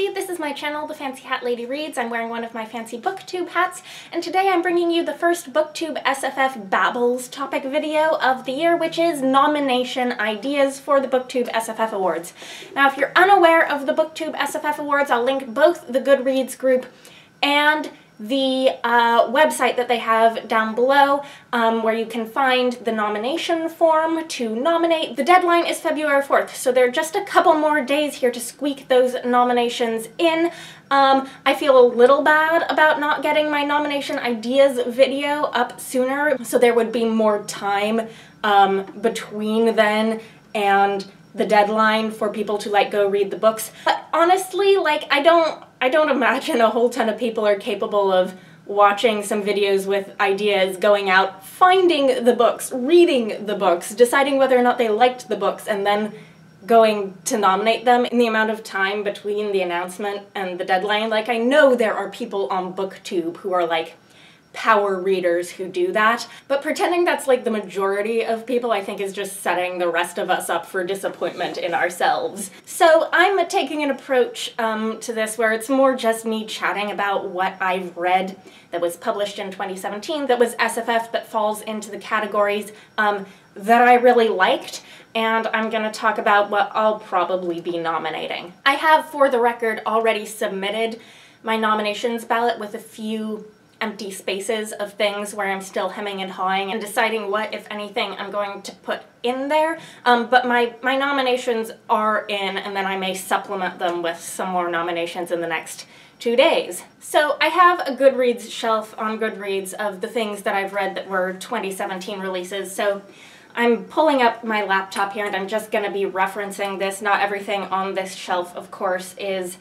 Everybody, this is my channel, The Fancy Hat Lady Reads. I'm wearing one of my fancy booktube hats, and today I'm bringing you the first BooktubeSFF Babbles topic video of the year, which is nomination ideas for the BooktubeSFF Awards. Now, if you're unaware of the BooktubeSFF Awards, I'll link both the Goodreads group and the website that they have down below, where you can find the nomination form to nominate. The deadline is February 4th, so there are just a couple more days here to squeak those nominations in. I feel a little bad about not getting my nomination ideas video up sooner, so there would be more time between then and the deadline for people to go read the books. But honestly, I don't imagine a whole ton of people are capable of watching some videos with ideas, going out, finding the books, reading the books, deciding whether or not they liked the books, and then going to nominate them in the amount of time between the announcement and the deadline. I know there are people on BookTube who are power readers who do that, but pretending that's the majority of people, I think, is just setting the rest of us up for disappointment in ourselves. So I'm taking an approach to this where it's more just me chatting about what I've read that was published in 2017 that was SFF that falls into the categories that I really liked, and I'm gonna talk about what I'll probably be nominating. I have, for the record, already submitted my nominations ballot with a few empty spaces of things where I'm still hemming and hawing and deciding what, if anything, I'm going to put in there. But my nominations are in, and then I may supplement them with some more nominations in the next 2 days. So I have a Goodreads shelf on Goodreads of the things that I've read that were 2017 releases. So I'm pulling up my laptop here and I'm just going to be referencing this. Not everything on this shelf, of course, is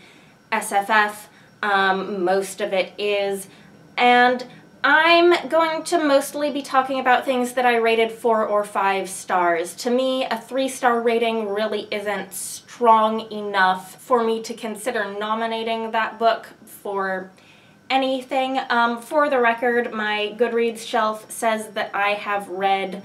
SFF. Most of it is. And I'm going to mostly be talking about things that I rated 4 or 5 stars. To me, a 3-star rating really isn't strong enough for me to consider nominating that book for anything. For the record, my Goodreads shelf says that I have read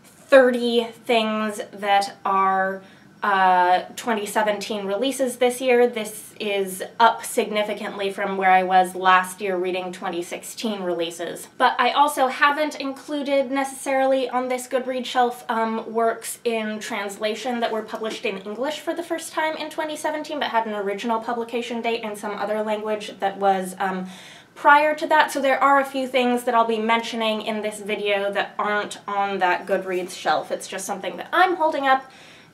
30 things that are 2017 releases this year. This is up significantly from where I was last year reading 2016 releases. But I also haven't included necessarily on this Goodreads shelf works in translation that were published in English for the first time in 2017 but had an original publication date in some other language that was prior to that. So there are a few things that I'll be mentioning in this video that aren't on that Goodreads shelf. It's just something that I'm holding up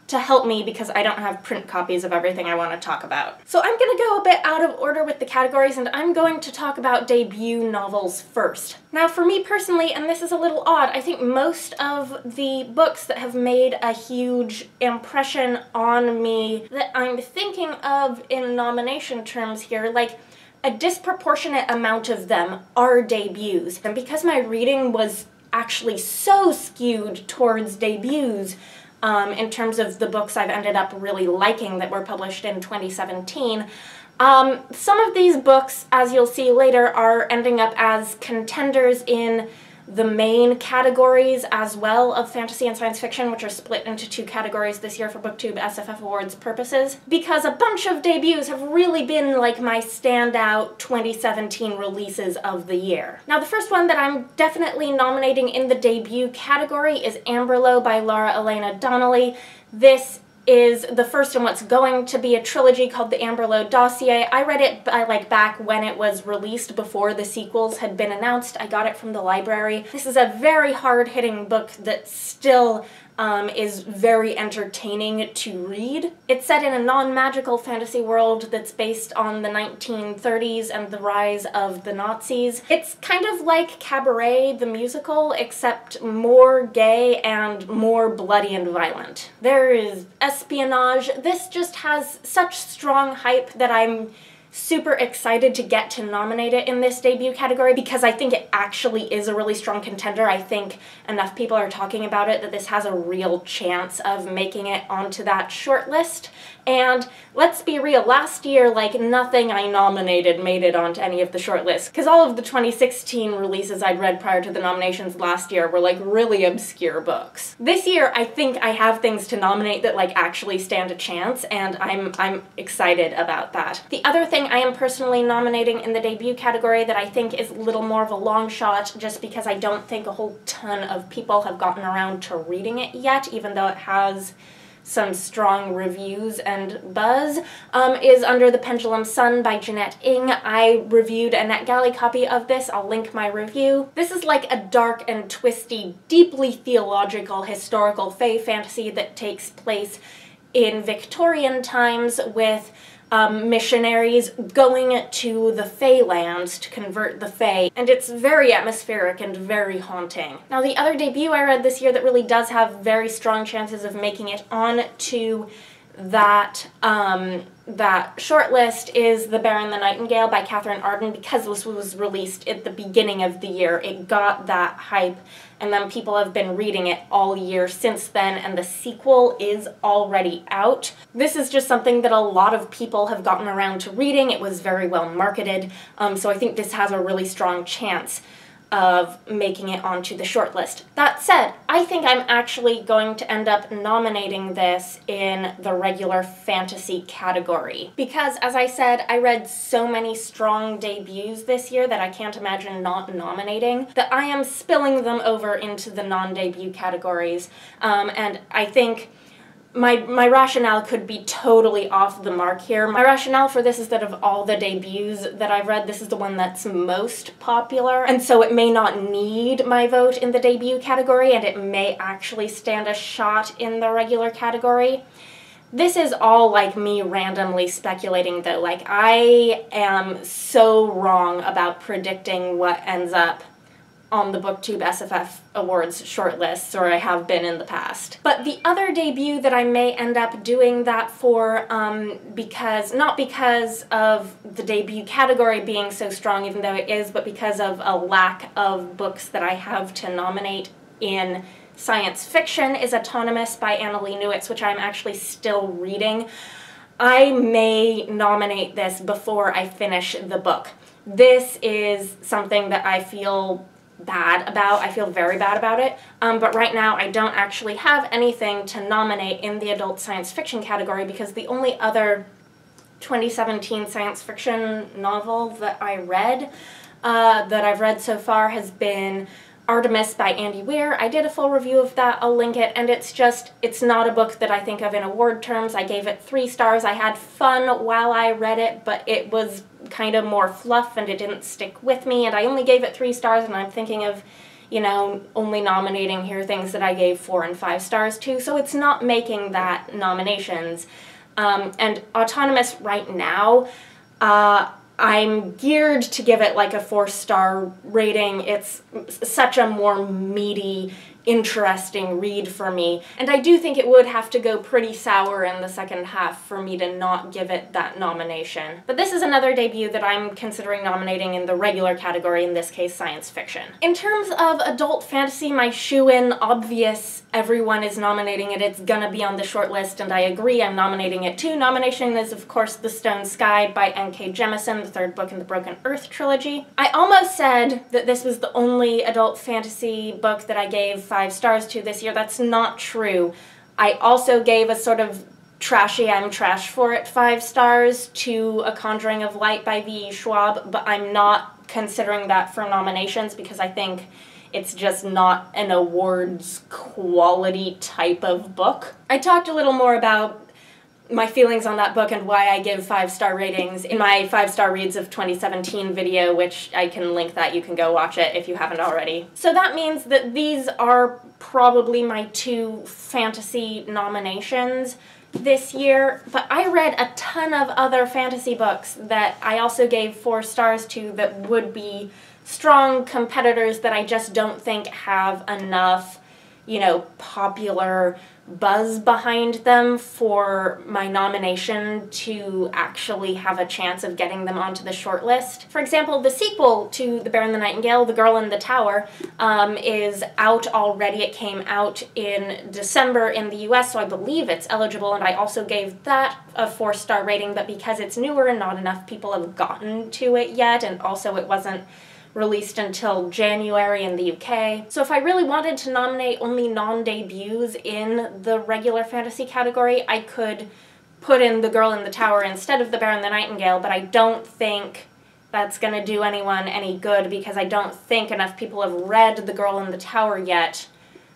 to help me because I don't have print copies of everything I want to talk about. So I'm going to go a bit out of order with the categories, and I'm going to talk about debut novels first. Now, for me personally, and this is a little odd, I think most of the books that have made a huge impression on me that I'm thinking of in nomination terms here, a disproportionate amount of them are debuts. And because my reading was actually so skewed towards debuts, in terms of the books I've ended up really liking that were published in 2017. Some of these books, as you'll see later, are ending up as contenders in the main categories as well of fantasy and science fiction, which are split into 2 categories this year for BooktubeSFF Awards purposes, because a bunch of debuts have really been my standout 2017 releases of the year. Now, the first one that I'm definitely nominating in the debut category is Amberlough by Lara, Elena, Donnelly. This is the first in what's going to be a trilogy called the Amberlough Dossier. I read it back when it was released, before the sequels had been announced. I got it from the library. This is a very hard-hitting book that still is very entertaining to read. It's set in a non-magical fantasy world that's based on the 1930s and the rise of the Nazis. It's kind of like Cabaret the musical, except more gay and more bloody and violent. There is espionage. This just has such strong hype that I'm super excited to get to nominate it in this debut category because I think it actually is a really strong contender. I think enough people are talking about it that this has a real chance of making it onto that shortlist. And let's be real, last year, like, nothing I nominated made it onto any of the shortlists, because all of the 2016 releases I'd read prior to the nominations last year were, like, really obscure books. This year, I think I have things to nominate that, like, actually stand a chance, and I'm excited about that. The other thing I am personally nominating in the debut category that I think is a little more of a long shot, just because I don't think a whole ton of people have gotten around to reading it yet, even though it has some strong reviews and buzz, is Under the Pendulum Sun by Jeannette Ng. I reviewed a NetGalley copy of this. I'll link my review. This is like a dark and twisty, deeply theological, historical fae fantasy that takes place in Victorian times with missionaries going to the Fae lands to convert the Fae, and it's very atmospheric and very haunting. Now, the other debut I read this year that really does have very strong chances of making it on to that shortlist is The Bear and the Nightingale by Katherine Arden, because this was released at the beginning of the year. It got that hype, and then people have been reading it all year since then, and the sequel is already out. This is just something that a lot of people have gotten around to reading. It was very well marketed, so I think this has a really strong chance of making it onto the shortlist. That said, I think I'm actually going to end up nominating this in the regular fantasy category. Because, as I said, I read so many strong debuts this year that I can't imagine not nominating, that I am spilling them over into the non-debut categories. And I think my rationale could be totally off the mark here. My rationale for this is that of all the debuts that I've read, this is the one that's most popular, and so it may not need my vote in the debut category, and it may actually stand a shot in the regular category. This is all, like, me randomly speculating, though. Like, I am so wrong about predicting what ends up on the BooktubeSFF Awards shortlists, or I have been in the past. But the other debut that I may end up doing that for, not because of the debut category being so strong, even though it is, but because of a lack of books that I have to nominate in science fiction, is Autonomous by Annalee Newitz, which I'm actually still reading. I may nominate this before I finish the book. This is something that I feel bad about. I feel very bad about it, but right now I don't actually have anything to nominate in the adult science fiction category, because the only other 2017 science fiction novel that I read, that I've read so far, has been Artemis by Andy Weir. I did a full review of that, I'll link it, and it's not a book that I think of in award terms. I gave it 3 stars. I had fun while I read it, but it was kind of more fluff and it didn't stick with me, and I only gave it 3 stars, and I'm thinking of, you know, only nominating here things that I gave 4 and 5 stars to, so it's not making that nominations. And Autonomous right now, I'm geared to give it like a 4-star rating. It's such a more meaty, interesting read for me, and I do think it would have to go pretty sour in the second half for me to not give it that nomination. But this is another debut that I'm considering nominating in the regular category, in this case science fiction. In terms of adult fantasy, my shoo-in, obvious, everyone is nominating it, it's gonna be on the shortlist, and I agree, I'm nominating it too. Nomination is, of course, The Stone Sky by N.K. Jemisin, the 3rd book in the Broken Earth trilogy. I almost said that this was the only adult fantasy book that I gave 5 stars to this year. That's not true. I also gave a sort of trashy, I'm trash for it 5 stars to A Conjuring of Light by V.E. Schwab, but I'm not considering that for nominations because I think it's just not an awards quality type of book. I talked a little more about my feelings on that book and why I give 5-star ratings in my 5-star reads of 2017 video, which I can link that. You can go watch it if you haven't already. So that means that these are probably my 2 fantasy nominations this year, but I read a ton of other fantasy books that I also gave 4 stars to that would be strong competitors that I just don't think have enough you know, popular buzz behind them for my nomination to actually have a chance of getting them onto the shortlist. For example, the sequel to The Bear and the Nightingale, The Girl in the Tower, is out already. It came out in December in the US, so I believe it's eligible, and I also gave that a 4-star rating, but because it's newer and not enough people have gotten to it yet, and also it wasn't released until January in the UK. So if I really wanted to nominate only non-debuts in the regular fantasy category, I could put in The Girl in the Tower instead of The Bear and the Nightingale, but I don't think that's gonna do anyone any good because I don't think enough people have read The Girl in the Tower yet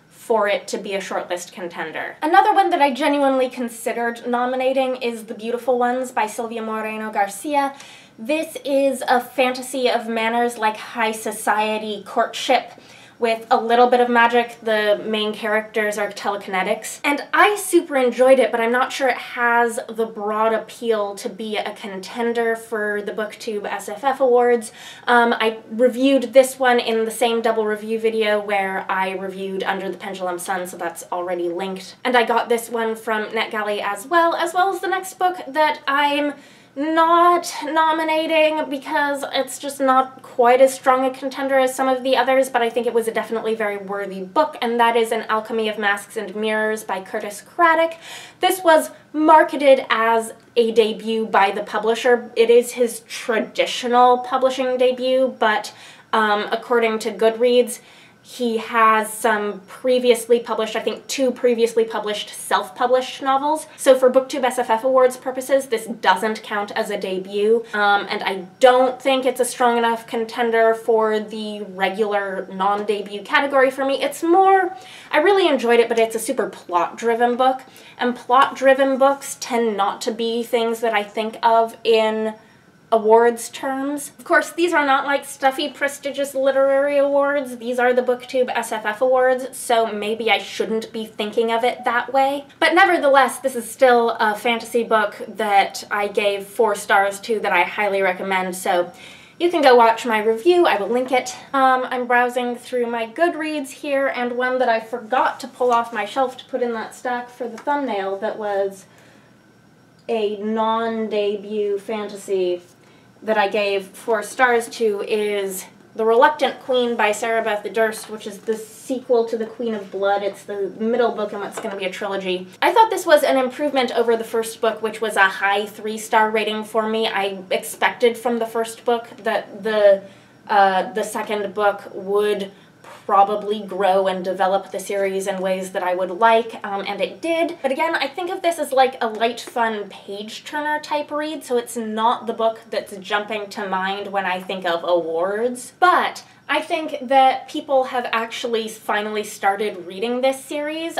for it to be a shortlist contender. Another one that I genuinely considered nominating is The Beautiful Ones by Silvia Moreno-Garcia. This is a fantasy of manners like high society courtship with a little bit of magic. The main characters are telekinetics. And I super enjoyed it, but I'm not sure it has the broad appeal to be a contender for the BooktubeSFF Awards. I reviewed this one in the same double review video where I reviewed Under the Pendulum Sun, so that's already linked. And I got this one from NetGalley as well as the next book that I'm not nominating because it's just not quite as strong a contender as some of the others, but I think it was a definitely very worthy book, and that is An Alchemy of Masques and Mirrors by Craddock. This was marketed as a debut by the publisher. It is his traditional publishing debut, but according to Goodreads, he has some previously published, I think 2 previously published self-published novels. So for BooktubeSFF Awards purposes, this doesn't count as a debut, and I don't think it's a strong enough contender for the regular non-debut category for me. It's more, I really enjoyed it, but it's a super plot-driven book, and plot-driven books tend not to be things that I think of in awards terms. Of course, these are not like stuffy, prestigious literary awards. These are the BooktubeSFF Awards, so maybe I shouldn't be thinking of it that way. But nevertheless, this is still a fantasy book that I gave 4 stars to that I highly recommend, so you can go watch my review. I will link it. I'm browsing through my Goodreads here, and one that I forgot to pull off my shelf to put in that stack for the thumbnail that was a non-debut fantasy that I gave 4 stars to is The Reluctant Queen by Sarah Beth Durst, which is the sequel to The Queen of Blood. It's the middle book in what's going to be a trilogy. I thought this was an improvement over the first book, which was a high 3-star rating for me. I expected from the first book that the second book would probably grow and develop the series in ways that I would like, and it did. But again, I think of this as like a light, fun page-turner type read, so it's not the book that's jumping to mind when I think of awards. But I think that people have actually finally started reading this series.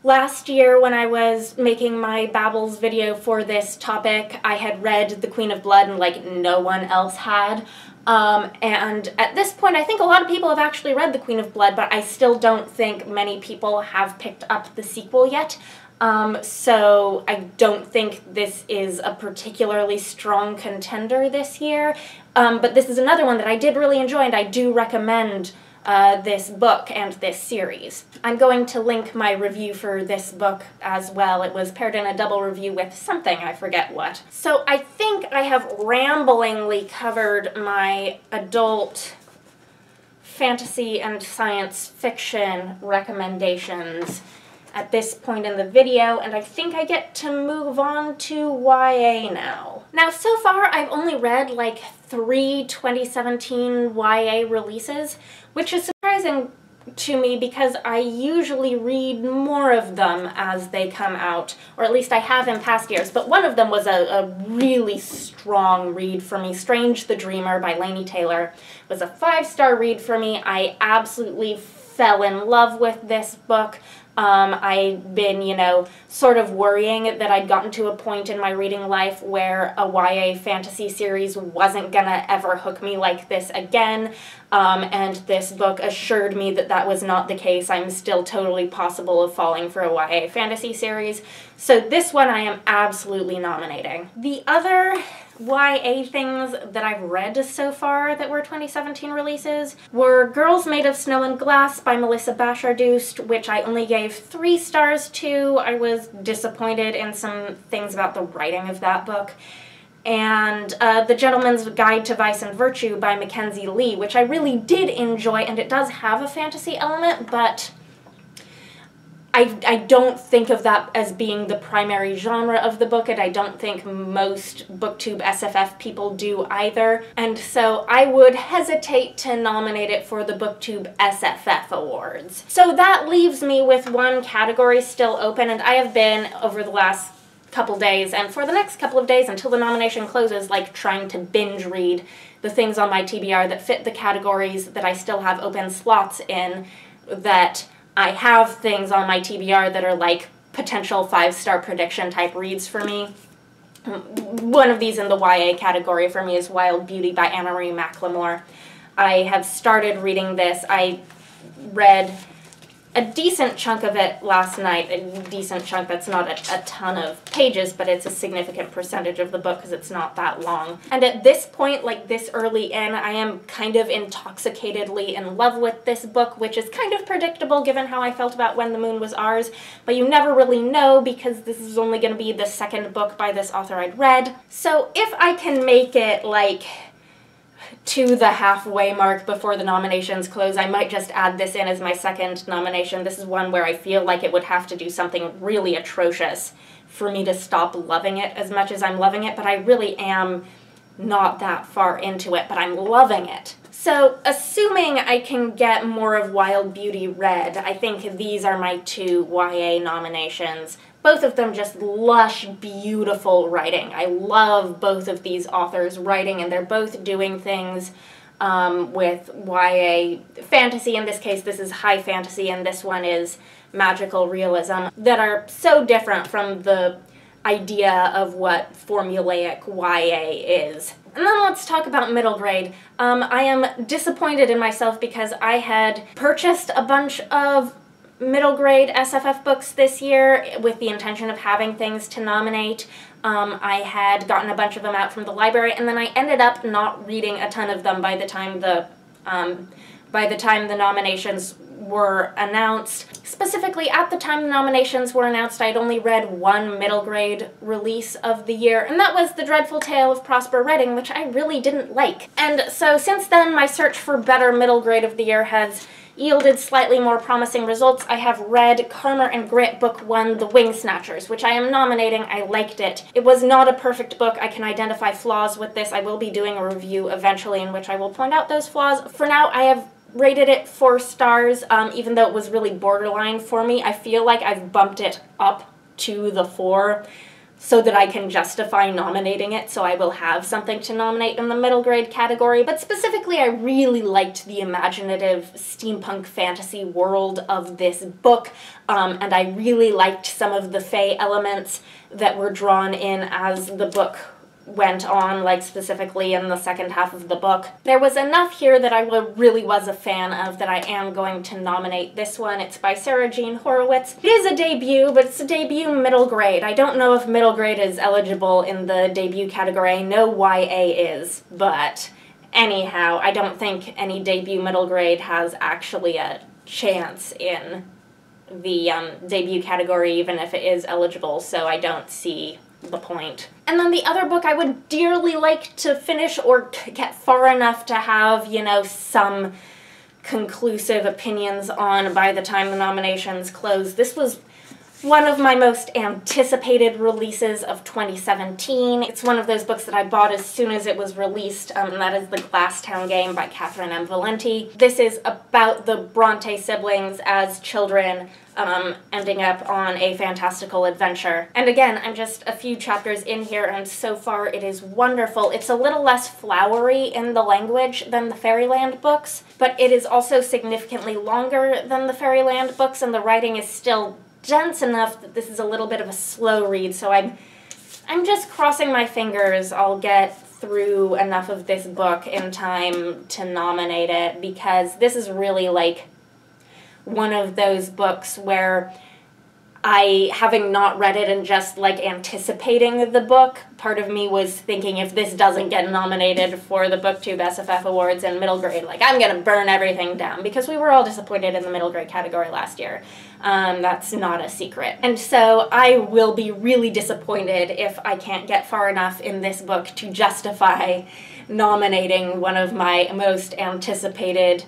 Last year, when I was making my Babbles video for this topic, I had read The Queen of Blood and like no one else had. And at this point, I think a lot of people have actually read The Queen of Blood, but I still don't think many people have picked up the sequel yet. So I don't think this is a particularly strong contender this year. But this is another one that I did really enjoy, and I do recommend this book and this series. I'm going to link my review for this book as well. It was paired in a double review with something, I forget what. So I think I have ramblingly covered my adult fantasy and science fiction recommendations at this point in the video, and I think I get to move on to YA now. Now, so far I've only read like 3 2017 YA releases, which is surprising to me because I usually read more of them as they come out, or at least I have in past years, but one of them was a really strong read for me. Strange the Dreamer by Laini Taylor was a 5-star read for me. I absolutely fell in love with this book. I'd been, you know, sort of worrying that I'd gotten to a point in my reading life where a YA fantasy series wasn't gonna ever hook me like this again, and this book assured me that that was not the case. I'm still totally possible of falling for a YA fantasy series, so this one I am absolutely nominating. The other YA things that I've read so far that were 2017 releases were Girls Made of Snow and Glass by Melissa Bashar-Dust, which I only gave 3 stars to. I was disappointed in some things about the writing of that book. And The Gentleman's Guide to Vice and Virtue by Mackenzie Lee, which I really did enjoy, and it does have a fantasy element, but I don't think of that as being the primary genre of the book, and I don't think most BookTube SFF people do either. And so I would hesitate to nominate it for the BookTube SFF Awards. So that leaves me with 1 category still open, and I have been, over the last couple days, and for the next couple of days until the nomination closes, like trying to binge read the things on my TBR that fit the categories that I still have open slots in, that I have things on my TBR that are like potential 5-star prediction type reads for me. One of these in the YA category for me is Wild Beauty by Anna-Marie McLemore. I have started reading this. I read a decent chunk of it last night. A decent chunk, that's not a ton of pages, but it's a significant percentage of the book because it's not that long. And at this point, like this early in, I am kind of intoxicatedly in love with this book, which is kind of predictable given how I felt about When the Moon Was Ours, but you never really know because this is only going to be the 2nd book by this author I'd read. So if I can make it like to the halfway mark before the nominations close, I might just add this in as my 2nd nomination. This is one where I feel like it would have to do something really atrocious for me to stop loving it as much as I'm loving it, but I really am not that far into it, but I'm loving it. So, assuming I can get more of Wild Beauty read, I think these are my 2 YA nominations. Both of them just lush, beautiful writing. I love both of these authors' writing, and they're both doing things with YA fantasy. In this case, this is high fantasy, and this one is magical realism, that are so different from the idea of what formulaic YA is. And then let's talk about middle grade. I am disappointed in myself because I had purchased a bunch of middle grade SFF books this year with the intention of having things to nominate. I had gotten a bunch of them out from the library, and then I ended up not reading a ton of them by the time the nominations were announced. Specifically, at the time the nominations were announced, I'd only read 1 middle grade release of the year, and that was The Dreadful Tale of Prosper Redding, which I really didn't like. And so since then, my search for better middle grade of the year has yielded slightly more promising results. I have read Carmer and Grit Book 1, The Wingsnatchers, which I am nominating. I liked it. It was not a perfect book. I can identify flaws with this. I will be doing a review eventually in which I will point out those flaws. For now, I have rated it 4 stars, even though it was really borderline for me. I feel like I've bumped it up to the 4 so that I can justify nominating it, so I will have something to nominate in the middle grade category. But specifically, I really liked the imaginative steampunk fantasy world of this book, and I really liked some of the fae elements that were drawn in as the book went on, like specifically in the second half of the book. There was enough here that I really was a fan of that I am going to nominate this one. It's by Sarah Jean Horowitz. It is a debut, but it's a debut middle grade. I don't know if middle grade is eligible in the debut category. I know YA is, but anyhow, I don't think any debut middle grade has actually a chance in the debut category, even if it is eligible, so I don't see the point. And then the other book I would dearly like to finish or get far enough to have, you know, some conclusive opinions on by the time the nominations close. This was one of my most anticipated releases of 2017. It's one of those books that I bought as soon as it was released, and that is The Glasstown Game by Katherine and Valente. This is about the Bronte siblings as children ending up on a fantastical adventure. And again, I'm just a few chapters in here, and so far it is wonderful. It's a little less flowery in the language than the Fairyland books, but it is also significantly longer than the Fairyland books, and the writing is still dense enough that this is a little bit of a slow read, so I'm just crossing my fingers I'll get through enough of this book in time to nominate it, because this is really like one of those books where I, having not read it and just, like, anticipating the book, part of me was thinking if this doesn't get nominated for the BooktubeSFF Awards in middle grade, like, I'm gonna burn everything down, because we were all disappointed in the middle grade category last year. That's not a secret. And so I will be really disappointed if I can't get far enough in this book to justify nominating one of my most anticipated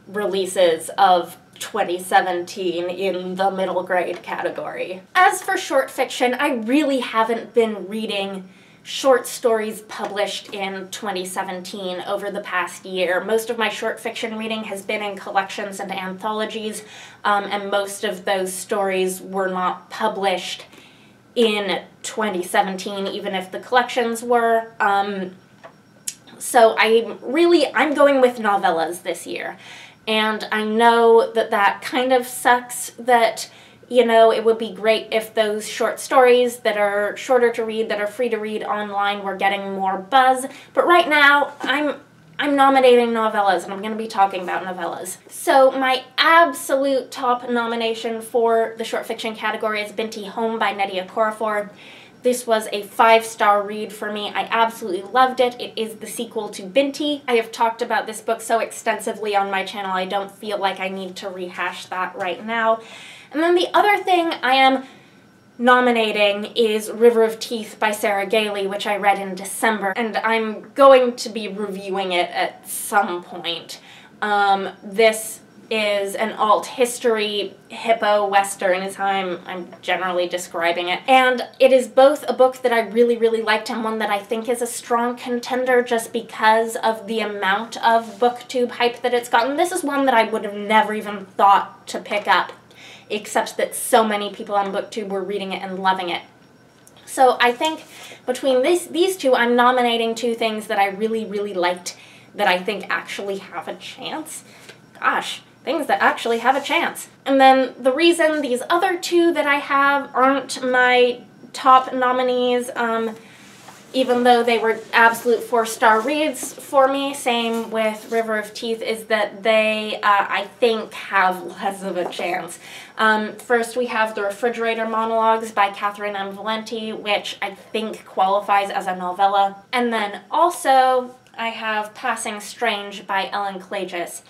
releases of 2017 in the middle grade category. As for short fiction, I really haven't been reading short stories published in 2017 over the past year. Most of my short fiction reading has been in collections and anthologies, and most of those stories were not published in 2017, even if the collections were. So I'm going with novellas this year. And I know that that kind of sucks that, you know, it would be great if those short stories that are shorter to read, that are free to read online, were getting more buzz. But right now, I'm nominating novellas, and I'm going to be talking about novellas. So my absolute top nomination for the short fiction category is Binti Home by Nnedi Okorafor. This was a 5-star read for me. I absolutely loved it. It is the sequel to Binti. I have talked about this book so extensively on my channel, I don't feel like I need to rehash that right now. And then the other thing I am nominating is River of Teeth by Sarah Gailey, which I read in December, and I'm going to be reviewing it at some point. This is an alt history hippo western is how I'm generally describing it. And it is both a book that I really, really liked and one that I think is a strong contender just because of the amount of booktube hype that it's gotten. This is one that I would have never even thought to pick up, except that so many people on booktube were reading it and loving it. So I think between these two, I'm nominating two things that I really, really liked that I think actually have a chance. Gosh. Things that actually have a chance. And then the reason these other two that I have aren't my top nominees, even though they were absolute 4-star reads for me, same with River of Teeth, is that they, I think, have less of a chance. First, we have The Refrigerator Monologues by Katherine and Valente, which I think qualifies as a novella. And then also, I have Passing Strange by Ellen Klages.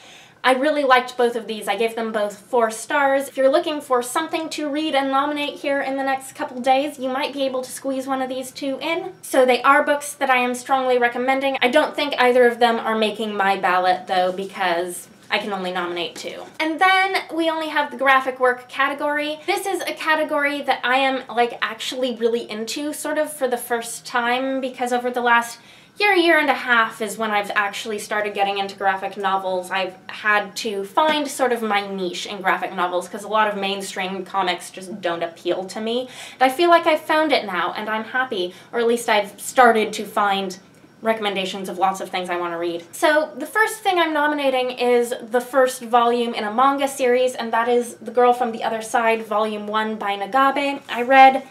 I really liked both of these. I gave them both 4 stars. If you're looking for something to read and nominate here in the next couple days, you might be able to squeeze one of these two in. So they are books that I am strongly recommending. I don't think either of them are making my ballot, though, because I can only nominate 2. And then we only have the graphic work category. This is a category that I am, like, actually really into, sort of for the first time, because over the last year and a half is when I've actually started getting into graphic novels. I've had to find sort of my niche in graphic novels because a lot of mainstream comics just don't appeal to me. And I feel like I've found it now, and I'm happy, or at least I've started to find recommendations of lots of things I want to read. So the first thing I'm nominating is the first volume in a manga series, and that is The Girl from the Other Side, Volume 1 by Nagabe. I read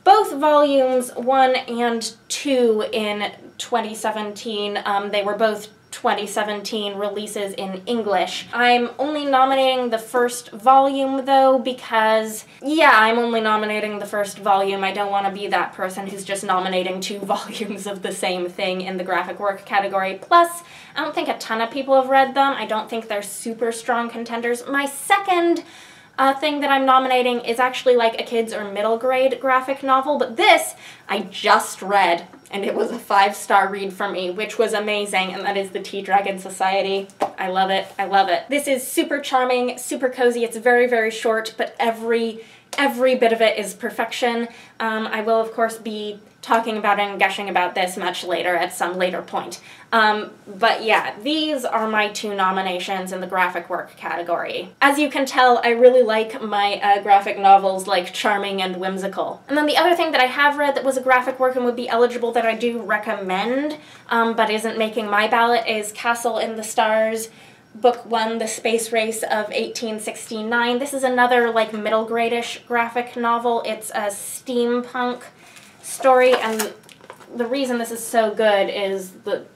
both volumes 1 and 2 in 2017. They were both 2017 releases in English. I'm only nominating the first volume, though, because, yeah, I'm only nominating the first volume. I don't want to be that person who's just nominating 2 volumes of the same thing in the graphic work category. Plus, I don't think a ton of people have read them. I don't think they're super strong contenders. My second thing that I'm nominating is actually like a kids or middle grade graphic novel, but this I just read, and it was a 5-star read for me, which was amazing, and that is The Tea Dragon Society. I love it. I love it. This is super charming, super cozy. It's very, very short, but every bit of it is perfection. I will, of course, be talking about and gushing about this much later at some later point. But yeah, these are my 2 nominations in the graphic work category. As you can tell, I really like my graphic novels like charming and whimsical. And then the other thing that I have read that was a graphic work and would be eligible that I do recommend, but isn't making my ballot, is Castle in the Stars, Book 1, The Space Race of 1869. This is another like middle grade-ish graphic novel. It's a steampunk story, and the reason this is so good is the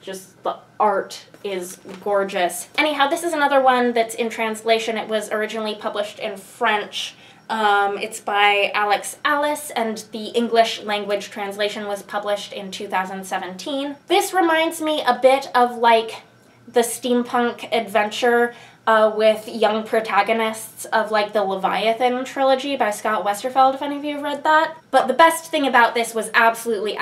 art is gorgeous. Anyhow, this is another one that's in translation. It was originally published in French, It's by Alex Alice, and the English language translation was published in 2017. This reminds me a bit of like the steampunk adventure with young protagonists of like the Leviathan trilogy by Scott Westerfeld, if any of you have read that. But the best thing about this was absolutely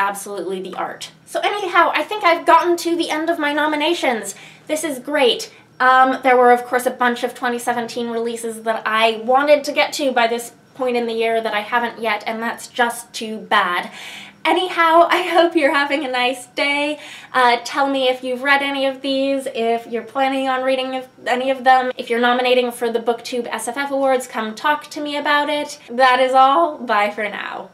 the art. So anyhow, I think I've gotten to the end of my nominations. This is great. There were, of course, a bunch of 2017 releases that I wanted to get to by this point in the year that I haven't yet, and that's just too bad. Anyhow, I hope you're having a nice day. Tell me if you've read any of these, if you're planning on reading any of them. If you're nominating for the BooktubeSFF Awards, come talk to me about it. That is all. Bye for now.